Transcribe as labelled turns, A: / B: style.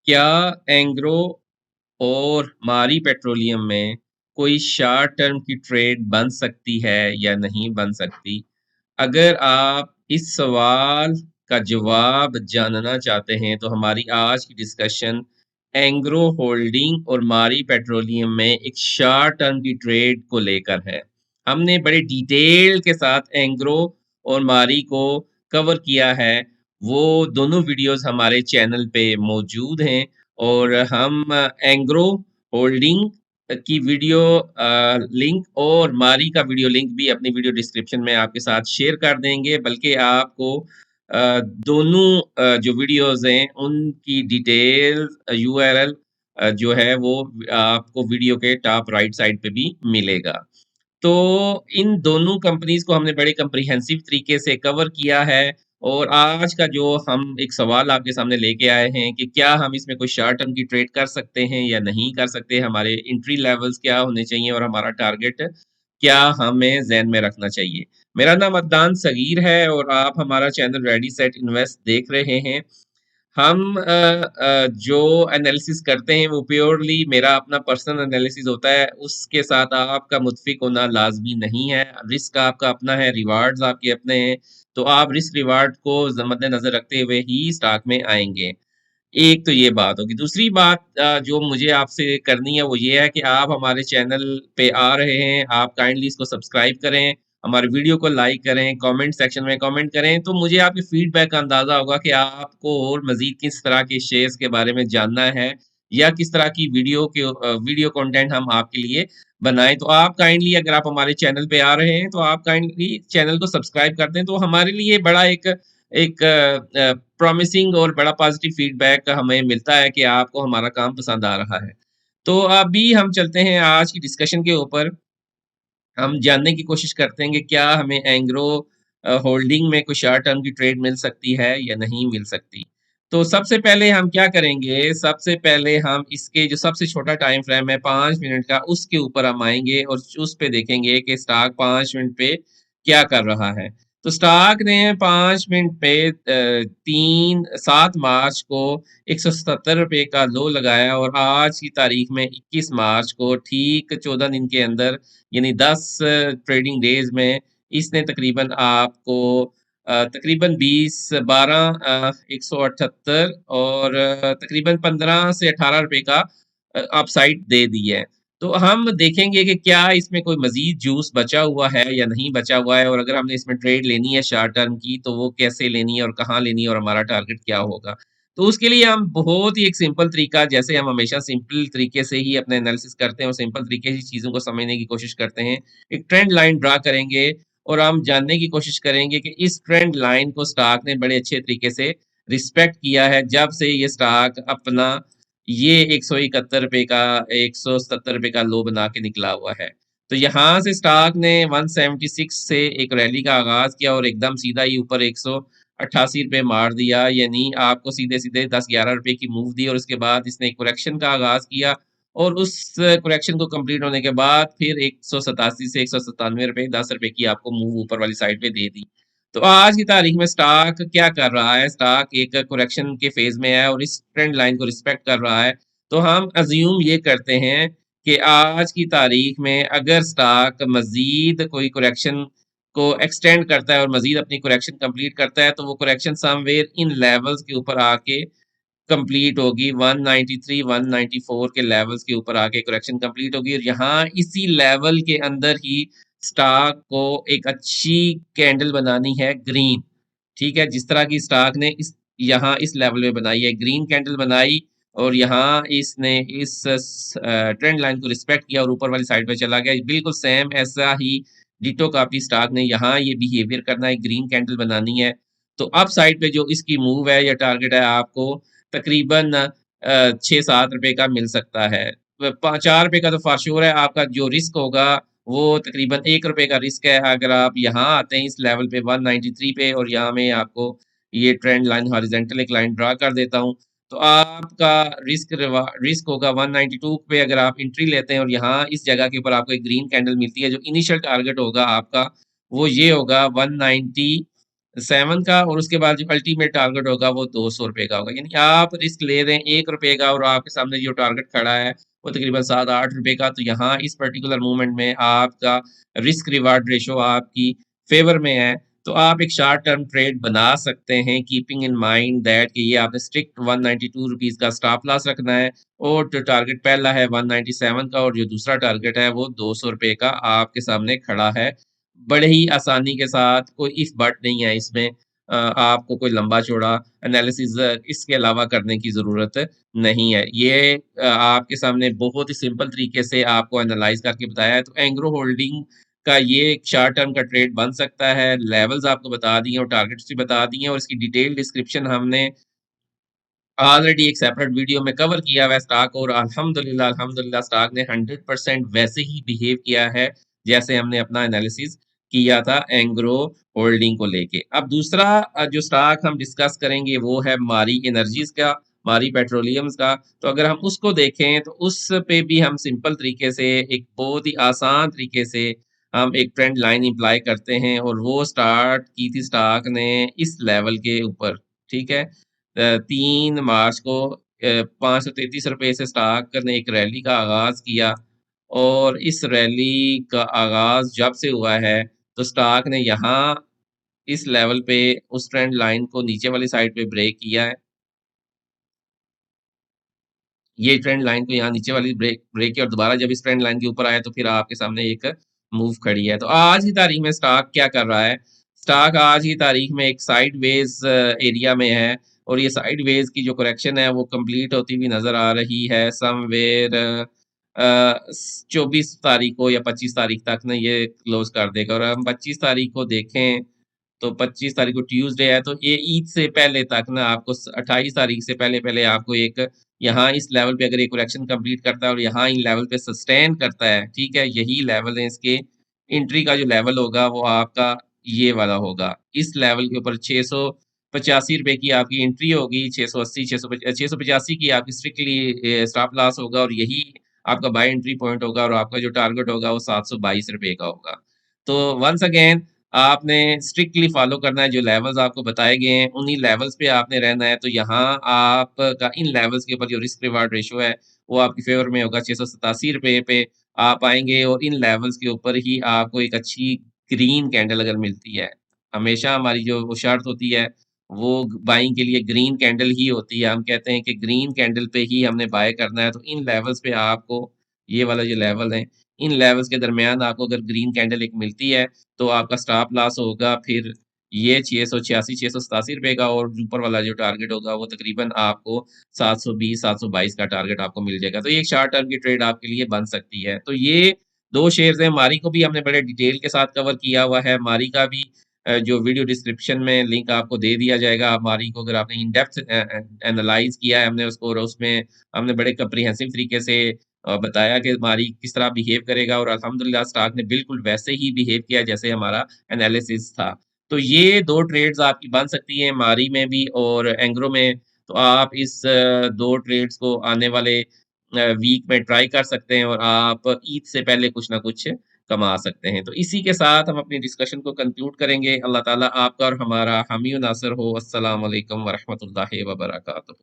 A: क्या एंग्रो और मारी पेट्रोलियम में कोई शॉर्ट टर्म की ट्रेड बन सकती है या नहीं बन सकती? अगर आप इस सवाल का जवाब जानना चाहते हैं तो हमारी आज की डिस्कशन एंग्रो होल्डिंग और मारी पेट्रोलियम में एक शॉर्ट टर्म की ट्रेड को लेकर है। हमने बड़े डिटेल के साथ एंग्रो और मारी को कवर किया है। वो दोनों वीडियोस हमारे चैनल पे मौजूद हैं और हम एंग्रो होल्डिंग की वीडियो लिंक और मारी का वीडियो लिंक भी अपनी वीडियो डिस्क्रिप्शन में आपके साथ शेयर कर देंगे। बल्कि आपको दोनों जो वीडियोस हैं उनकी डिटेल यूआरएल जो है वो आपको वीडियो के टॉप राइट साइड पे भी मिलेगा। तो इन दोनों कंपनीज़ को हमने बड़े कम्प्रिहेंसिव तरीके से कवर किया है और आज का जो हम एक सवाल आपके सामने लेके आए हैं कि क्या हम इसमें कोई शॉर्ट टर्म की ट्रेड कर सकते हैं या नहीं कर सकते? हमारे एंट्री लेवल्स क्या होने चाहिए और हमारा टारगेट क्या हमें ज़हन में रखना चाहिए? मेरा नाम अदनान सगीर है और आप हमारा चैनल रेडी सेट इन्वेस्ट देख रहे हैं। हम जो एनालिसिस करते हैं वो प्योरली मेरा अपना पर्सनल एनालिसिस होता है, उसके साथ आपका मुत्फ़िक होना लाज़मी नहीं है। रिस्क आपका अपना है, रिवार्ड्स आपके अपने हैं, तो आप रिस्क रिवार्ड को मद्देनज़र रखते हुए ही स्टॉक में आएँगे। एक तो ये बात होगी। दूसरी बात जो मुझे आपसे करनी है वो ये है कि आप हमारे चैनल पे आ रहे हैं, आप काइंडली इसको सब्सक्राइब करें, हमारे वीडियो को लाइक करें, कमेंट सेक्शन में कमेंट करें, तो मुझे आपके फीडबैक का अंदाज़ा होगा कि आपको और मज़ीद किस तरह के शेयर्स के बारे में जानना है या किस तरह की वीडियो कंटेंट हम आपके लिए बनाएँ। तो आप काइंडली अगर आप हमारे चैनल पे आ रहे हैं, तो आप काइंडली चैनल को सब्सक्राइब कर दें, तो हमारे लिए बड़ा एक एक प्रॉमिसिंग और बड़ा पॉजिटिव फीडबैक हमें मिलता है कि आपको हमारा काम पसंद आ रहा है। तो अभी हम चलते हैं आज की डिस्कशन के ऊपर। हम जानने की कोशिश करते हैं कि क्या हमें एंग्रो होल्डिंग में कोई शॉर्ट टर्म की ट्रेड मिल सकती है या नहीं मिल सकती। तो सबसे पहले हम क्या करेंगे, सबसे पहले हम इसके जो सबसे छोटा टाइम फ्रेम है 5 मिनट का, उसके ऊपर हम आएँगे और उस पे देखेंगे कि स्टॉक 5 मिनट पे क्या कर रहा है। तो स्टॉक ने 5 मिनट पे 7 मार्च को ₹177 का लो लगाया और आज की तारीख में 21 मार्च को ठीक 14 दिन के अंदर यानी 10 ट्रेडिंग डेज़ में इसने तकरीबन आपको तकरीबन 178 और तकरीबन 15 से ₹18 का अपसाइड दे दी है। तो हम देखेंगे कि क्या इसमें कोई मज़ीद जूस बचा हुआ है या नहीं बचा हुआ है और अगर हमने इसमें ट्रेड लेनी है शॉर्ट टर्म की, तो वो कैसे लेनी है और कहाँ लेनी है और हमारा टारगेट क्या होगा। तो उसके लिए हम बहुत ही एक सिंपल तरीका, जैसे हम हमेशा सिंपल तरीके से ही अपना एनालिसिस करते हैं और सिंपल तरीके से चीज़ों को समझने की कोशिश करते हैं। एक ट्रेंड लाइन ड्रा करेंगे और हम जानने की कोशिश करेंगे कि इस ट्रेंड लाइन को स्टॉक ने बड़े अच्छे तरीके से रिस्पेक्ट किया है जब से ये स्टॉक अपना ये ₹171 का ₹170 का लो बना के निकला हुआ है। तो यहाँ से स्टॉक ने 176 से एक रैली का आगाज़ किया और एकदम सीधा ही ऊपर ₹188 मार दिया, यानी आपको सीधे-सीधे ₹10-11 की मूव दी और उसके बाद इसने एक करेक्शन का आगाज़ किया और उस करेक्शन को कंप्लीट होने के बाद फिर 187 से ₹197 ₹10 की आपको मूव ऊपर वाली साइड पे दे दी। तो आज की तारीख में स्टॉक क्या कर रहा है? स्टॉक एक करेक्शन के फेज़ में है और इस ट्रेंड लाइन को रिस्पेक्ट कर रहा है। तो हम अज़्यूम ये करते हैं कि आज की तारीख में अगर स्टॉक मज़ीद कोई करेक्शन को एक्सटेंड करता है और मज़ीद अपनी करेक्शन कंप्लीट करता है, तो वो करेक्शन समव्हेयर इन लेवल्स के ऊपर आके कंप्लीट होगी। 193, 194 के लेवल्स के ऊपर आके करेक्शन कंप्लीट होगी और यहाँ इसी लेवल के अंदर ही स्टॉक को एक अच्छी कैंडल बनानी है ग्रीन, ठीक है? जिस तरह की स्टॉक ने इस यहाँ इस लेवल में बनाई है, ग्रीन कैंडल बनाई और यहाँ इसने इस ट्रेंड लाइन को रिस्पेक्ट किया और ऊपर वाली साइड पे चला गया। बिल्कुल सेम ऐसा ही डिट्टो कॉपी स्टॉक ने यहाँ ये बिहेवियर करना है, ग्रीन कैंडल बनानी है। तो अप साइड पे जो इसकी मूव है या टारगेट है आपको तकरीबन 6-7 रुपए का मिल सकता है। ₹4 का तो फ़ॉर श्योर है, आपका जो रिस्क होगा वो तकरीबन ₹1 का रिस्क है। अगर आप यहाँ आते हैं इस लेवल पे 193 पे और यहाँ मैं आपको ये ट्रेंड लाइन हॉरिज़ॉन्टल एक लाइन ड्रा कर देता हूँ। तो आपका रिस्क होगा 192 पे अगर आप एंट्री लेते हैं और यहाँ इस जगह के ऊपर आपको एक ग्रीन कैंडल मिलती है, जो इनिशियल टारगेट होगा आपका, वो ये होगा 190 7 का, और उसके बाद जो अल्टीमेट टारगेट होगा वो ₹200 का होगा। यानी आप रिस्क ले रहे हैं ₹1 का, और आपके सामने जो टारगेट खड़ा है वो तकरीबन ₹7-8 का। तो यहाँ इस पर्टिकुलर मूवमेंट में आपका रिस्क रिवार्ड रेशो आपकी फ़ेवर में है। तो आप एक शॉर्ट टर्म ट्रेड बना सकते हैं, कीपिंग इन माइंड दैट कि ये आपने स्ट्रिक्ट ₹192 का स्टॉप लॉस रखना है, और जो टारगेट पहला है 197 का, और जो दूसरा टारगेट है वो ₹200 का आपके सामने खड़ा है। बड़े ही आसानी के साथ, कोई इफ बट नहीं है इसमें। आपको कोई लंबा-चौड़ा एनालिसिस इसके अलावा करने की ज़रूरत नहीं है। ये आपके सामने बहुत ही सिंपल तरीके से आपको एनालाइज़ करके बताया है। तो एंग्रो होल्डिंग का ये एक शॉर्ट टर्म का ट्रेड बन सकता है। लेवल्स आपको बता दिए और टारगेट्स भी बता दिए हैं, और इसकी डिटेल डिस्क्रिप्शन हमने ऑलरेडी एक सेपरेट वीडियो में कवर किया हुआ है स्टॉक, और अल्हम्दुलिल्लाह अल्हम्दुलिल्लाह स्टॉक ने 100% वैसे ही बिहेव किया है जैसे हमने अपना एनालिसिस किया था एंग्रो होल्डिंग को लेके। अब दूसरा जो स्टॉक हम डिस्कस करेंगे वो है मारी एनर्जीज का, मारी पेट्रोलियम्स का। तो अगर हम उसको देखें तो उस पे भी हम सिंपल तरीके से, एक बहुत ही आसान तरीके से हम एक ट्रेंड लाइन इम्प्लाई करते हैं, और वो स्टार्ट की थी स्टॉक ने इस लेवल के ऊपर, ठीक है। 3 मार्च को ₹533 से स्टॉक ने एक रैली का आगाज़ किया, और इस रैली का आगाज़ जब से हुआ है, तो स्टॉक ने यहाँ इस लेवल पे उस ट्रेंड लाइन को नीचे वाली साइड पे ब्रेक किया है। ये ट्रेंड लाइन को यहाँ नीचे वाली ब्रेक ब्रेक किया, और दोबारा जब इस ट्रेंड लाइन के ऊपर आया तो फिर आपके सामने एक मूव खड़ी है। तो आज की तारीख में स्टॉक क्या कर रहा है? स्टॉक आज की तारीख में एक साइडवेज़ एरिया में है, और ये साइडवेज़ की जो करेक्शन है वो कंप्लीट होती हुई नज़र आ रही है समव्हेयर 24 तारीख को या 25 तारीख तक ना ये क्लोज़ कर देगा। और हम 25 तारीख को देखें तो 25 तारीख को ट्यूसडे है, तो ये ईद से पहले तक ना आपको 28 तारीख से पहले-पहले आपको एक यहाँ इस लेवल पे अगर ये करेक्शन कंप्लीट करता है और यहाँ इन लेवल पे सस्टेन करता है, ठीक है? यही लेवल है इसके। एंट्री का जो लेवल होगा वो आपका ये वाला होगा। इस लेवल के ऊपर ₹685 की आपकी एंट्री होगी, 680 685 की आपकी स्ट्रिक्टली स्टॉप लॉस होगा, और यही आपका बाय एंट्री पॉइंट होगा, और आपका जो टारगेट होगा वो ₹722 का होगा। तो वन्स अगेन आपने स्ट्रिक्टली फॉलो करना है, जो लेवल्स आपको बताए गए हैं, उन्हीं लेवल्स पे आपने रहना है। तो यहाँ आपका इन लेवल्स के ऊपर जो रिस्क रिवार्ड रेशियो है, वो आपकी फ़ेवर में होगा। ₹687 पे आप आएँगे, और इन लेवल्स के ऊपर ही आपको एक अच्छी ग्रीन कैंडल अगर मिलती है, हमेशा हमारी जो वो शर्त होती है, वो बाइंग के लिए ग्रीन कैंडल ही होती है। हम कहते हैं कि ग्रीन कैंडल पे ही हमने बाय करना है। तो इन लेवल्स पे आपको, ये वाला जो लेवल है, इन लेवल्स के दरमियान आपको अगर ग्रीन कैंडल एक मिलती है, तो आपका स्टॉप लॉस होगा फिर ये 686 ₹687 का, और ऊपर वाला जो टारगेट होगा वो तकरीबन आपको 720 722 का टारगेट आपको मिल जाएगा। तो ये एक शॉर्ट टर्म की ट्रेड आपके लिए बन सकती है। तो ये 2 शेयर्स हैं, मारी को भी हमने बड़े डिटेल के साथ कवर किया हुआ है। मारी का भी जो वीडियो डिस्क्रिप्शन में लिंक आपको दे दिया जाएगा। आप मारी को अगर आपने इन डेप्थ एनालाइज़ किया है हमने उसको, और उसमें हमने बड़े कम्प्रिहेंसिव तरीके से बताया कि मारी किस तरह बिहेव करेगा, और अल्हम्दुलिल्लाह स्टॉक ने बिल्कुल वैसे ही बिहेव किया जैसे हमारा एनालिसिस था। तो ये 2 ट्रेड्स आपकी बन सकती हैं मारी में भी और एंग्रो में। तो आप इस 2 ट्रेड्स को आने वाले वीक में ट्राई कर सकते हैं, और आप ईद से पहले कुछ ना कुछ कमा सकते हैं। तो इसी के साथ हम अपनी डिस्कशन को कंक्लूड करेंगे। अल्लाह ताला आपका और हमारा हामी और नासिर हो। अस्सलाम वालेकुम व रहमतुल्लाहि व बरकातहू।